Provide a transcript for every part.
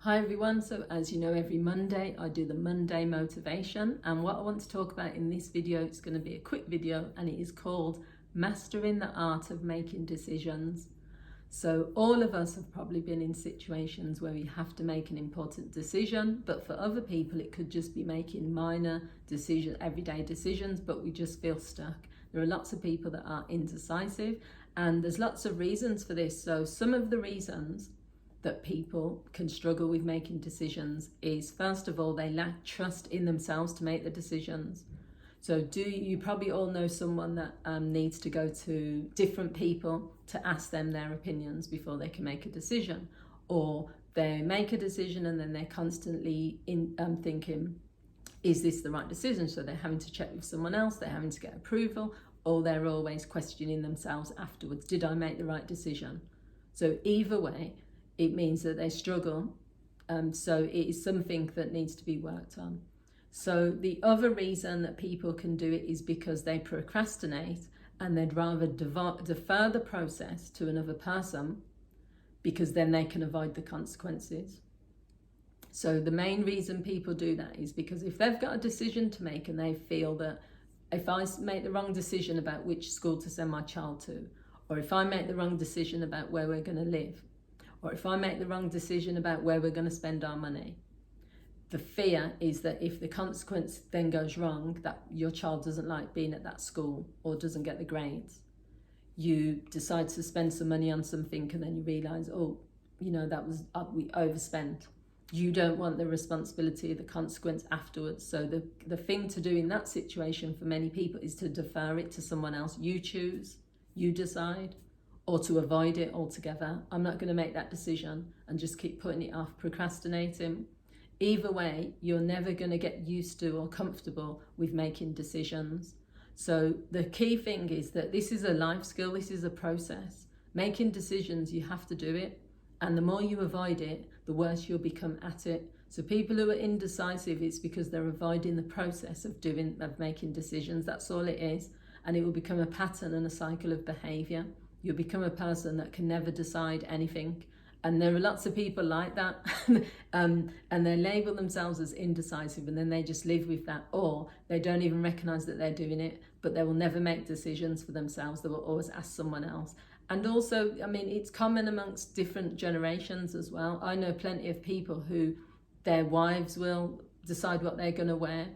Hi everyone, so as you know, every Monday I do the Monday motivation, and what I want to talk about in this video, it's going to be a quick video, and it is called Mastering the Art of Making Decisions. So all of us have probably been in situations where we have to make an important decision, but for other people it could just be making minor decisions, everyday decisions, but we just feel stuck. There are lots of people that are indecisive, and there's lots of reasons for this. So some of the reasons that people can struggle with making decisions is, first of all, they lack trust in themselves to make the decisions. So you probably all know someone that needs to go to different people to ask them their opinions before they can make a decision, or they make a decision and then they're constantly thinking, is this the right decision? So they're having to check with someone else, they're having to get approval, or they're always questioning themselves afterwards, did I make the right decision? So either way, it means that they struggle. So it is something that needs to be worked on. So the other reason that people can do it is because they procrastinate and they'd rather defer the process to another person, because then they can avoid the consequences. So the main reason people do that is because if they've got a decision to make and they feel that if I make the wrong decision about which school to send my child to, or if I make the wrong decision about where we're going to live, or if I make the wrong decision about where we're going to spend our money, the fear is that if the consequence then goes wrong, that your child doesn't like being at that school or doesn't get the grades, you decide to spend some money on something and then you realise, oh, you know, we overspent. You don't want the responsibility of the consequence afterwards. So the thing to do in that situation for many people is to defer it to someone else. You choose, you decide, or to avoid it altogether. I'm not going to make that decision, and just keep putting it off, procrastinating. Either way, you're never going to get used to or comfortable with making decisions. So the key thing is that this is a life skill, this is a process. Making decisions, you have to do it, and the more you avoid it, the worse you'll become at it. So people who are indecisive, it's because they're avoiding the process of making decisions. That's all it is, and it will become a pattern and a cycle of behaviour. You'll become a person that can never decide anything. And there are lots of people like that, and they label themselves as indecisive, and then they just live with that, or they don't even recognise that they're doing it, but they will never make decisions for themselves. They will always ask someone else. And also, I mean, it's common amongst different generations as well. I know plenty of people who their wives will decide what they're going to wear.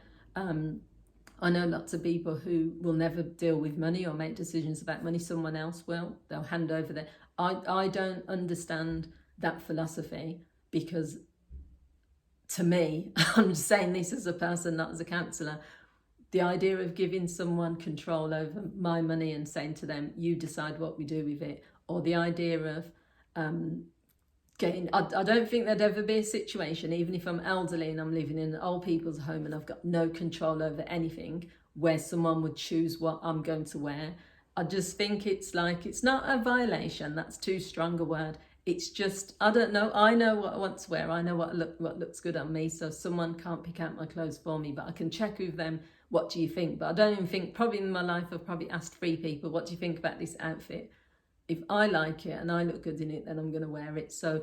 I know lots of people who will never deal with money or make decisions about money. Someone else will. They'll hand over their... I don't understand that philosophy, because to me, I'm just saying this as a person, not as a counsellor, the idea of giving someone control over my money and saying to them, you decide what we do with it, or the idea of I don't think there'd ever be a situation, even if I'm elderly and I'm living in an old people's home and I've got no control over anything, where someone would choose what I'm going to wear. I just think it's not a violation, that's too strong a word. It's just, I don't know, I know what I want to wear, I know what looks good on me, so someone can't pick out my clothes for me, but I can check with them, what do you think? But I don't even think, probably in my life I've probably asked 3 people, what do you think about this outfit? If I like it and I look good in it, then I'm going to wear it. So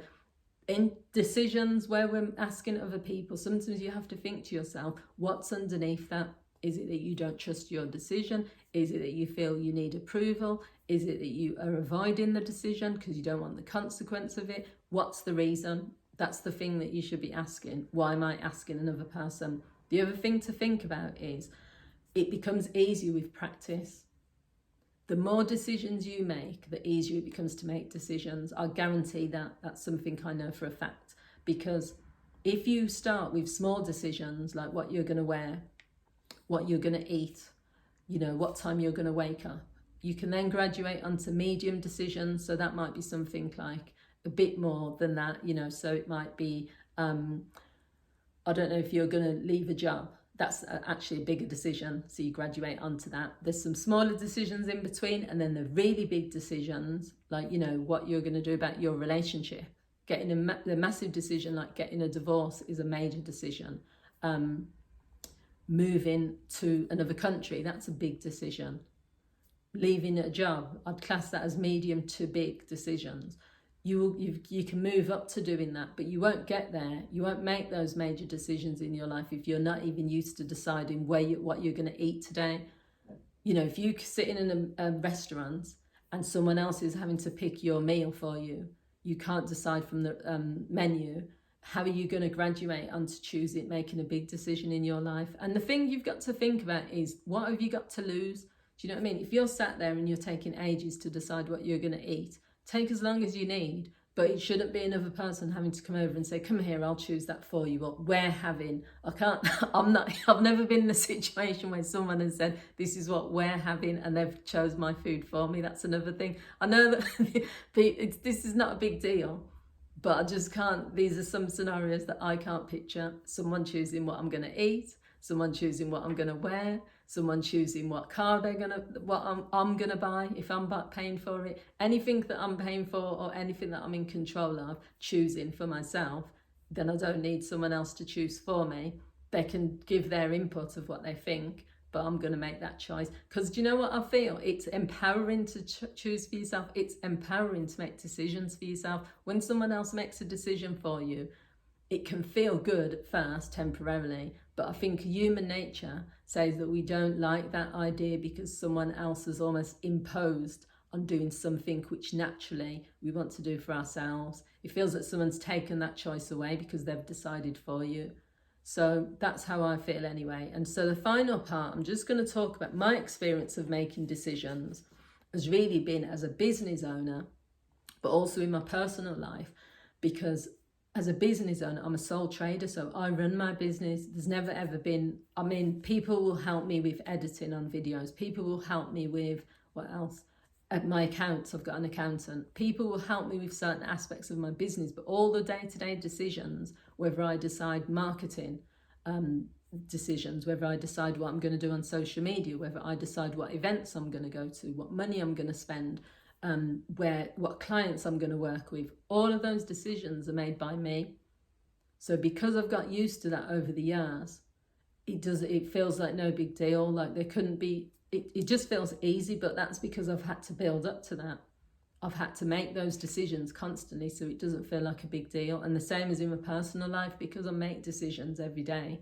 in decisions where we're asking other people, sometimes you have to think to yourself, what's underneath that? Is it that you don't trust your decision? Is it that you feel you need approval? Is it that you are avoiding the decision because you don't want the consequence of it? What's the reason? That's the thing that you should be asking. Why am I asking another person? The other thing to think about is it becomes easier with practice. The more decisions you make, the easier it becomes to make decisions. I guarantee that. That's something I know for a fact. Because if you start with small decisions, like what you're going to wear, what you're going to eat, you know, what time you're going to wake up, you can then graduate onto medium decisions. So that might be something like a bit more than that, you know. So it might be, I don't know, if you're going to leave a job, that's actually a bigger decision, so you graduate onto that. There's some smaller decisions in between, and then the really big decisions, like, you know, what you're going to do about your relationship. Getting a massive decision like getting a divorce is a major decision. Moving to another country, that's a big decision. Leaving a job, I'd class that as medium to big decisions. you can move up to doing that, but you won't get there. You won't make those major decisions in your life if you're not even used to deciding what you're going to eat today. You know, if you sit in a restaurant and someone else is having to pick your meal for you, you can't decide from the menu. How are you going to graduate onto choosing, making a big decision in your life? And the thing you've got to think about is, what have you got to lose? Do you know what I mean? If you're sat there and you're taking ages to decide what you're going to eat, take as long as you need, but it shouldn't be another person having to come over and say, come here, I'll choose that for you. Or I've never been in a situation where someone has said, this is what we're having, and they've chose my food for me. That's another thing. I know that this is not a big deal, but I just can't, these are some scenarios that I can't picture. Someone choosing what I'm going to eat, someone choosing what I'm going to wear, someone choosing what car I'm gonna buy if I'm paying for it. Anything that I'm paying for or anything that I'm in control of, choosing for myself, then I don't need someone else to choose for me. They can give their input of what they think, but I'm gonna make that choice. Because do you know what I feel? It's empowering to choose for yourself. It's empowering to make decisions for yourself. When someone else makes a decision for you, it can feel good at first, temporarily, but I think human nature says that we don't like that idea because someone else has almost imposed on doing something which naturally we want to do for ourselves. It feels that someone's taken that choice away because they've decided for you. So that's how I feel anyway. And so the final part, I'm just going to talk about my experience of making decisions has really been as a business owner, but also in my personal life, because as a business owner, I'm a sole trader, so I run my business. There's never ever been, I mean, people will help me with editing on videos. People will help me with, what else? At my accounts, I've got an accountant. People will help me with certain aspects of my business, but all the day-to-day decisions, whether I decide marketing decisions, whether I decide what I'm going to do on social media, whether I decide what events I'm going to go to, what money I'm going to spend, what clients I'm going to work with, all of those decisions are made by me. So because I've got used to that over the years, it feels like no big deal, like there couldn't be, it just feels easy, but that's because I've had to build up to that. I've had to make those decisions constantly, so it doesn't feel like a big deal. And the same as in my personal life, because I make decisions every day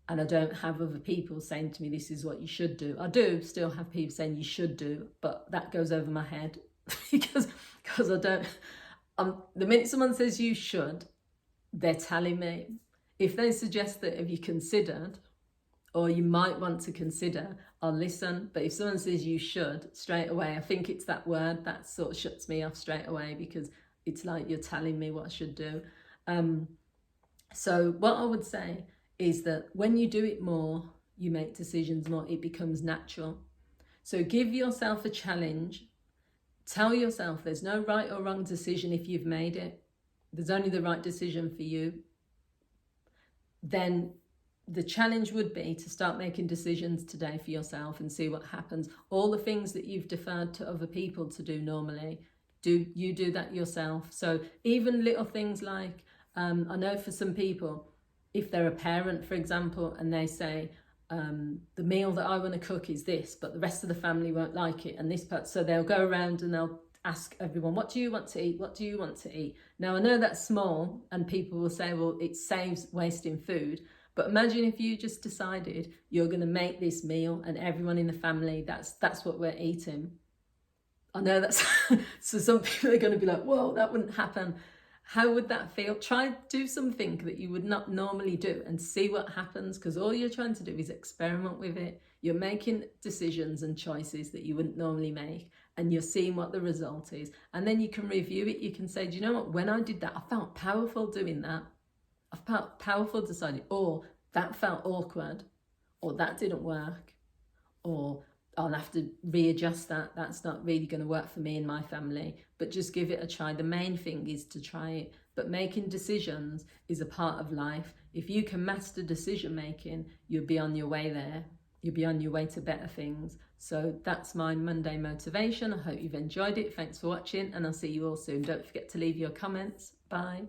and I don't have other people saying to me, this is what you should do. I do still have people saying you should do, but that goes over my head because I don't, the minute someone says you should, they're telling me. If they suggest that have you considered, or you might want to consider, I'll listen. But if someone says you should, straight away, I think it's that word that sort of shuts me off straight away, because it's like you're telling me what I should do. So what I would say is that when you do it more, you make decisions more, it becomes natural. So give yourself a challenge. Tell yourself there's no right or wrong decision if you've made it. There's only the right decision for you. Then the challenge would be to start making decisions today for yourself and see what happens. All the things that you've deferred to other people to do normally, do that yourself. So even little things like, I know for some people, if they're a parent, for example, and they say, the meal that I want to cook is this, but the rest of the family won't like it, and this part, so they'll go around and they'll ask everyone, what do you want to eat? What do you want to eat? Now, I know that's small, and people will say, well, it saves wasting food. But imagine if you just decided you're going to make this meal and everyone in the family, that's what we're eating. I know that's, so some people are going to be like, whoa, that wouldn't happen. How would that feel? Try do something that you would not normally do and see what happens, because all you're trying to do is experiment with it. You're making decisions and choices that you wouldn't normally make, and you're seeing what the result is. And then you can review it. You can say, do you know what? When I did that, I felt powerful doing that. I felt powerful deciding, or that felt awkward, or that didn't work, or I'll have to readjust that. That's not really going to work for me and my family, but just give it a try. The main thing is to try it. But making decisions is a part of life. If you can master decision making, you'll be on your way there. You'll be on your way to better things. So that's my Monday motivation. I hope you've enjoyed it. Thanks for watching, and I'll see you all soon. Don't forget to leave your comments. Bye.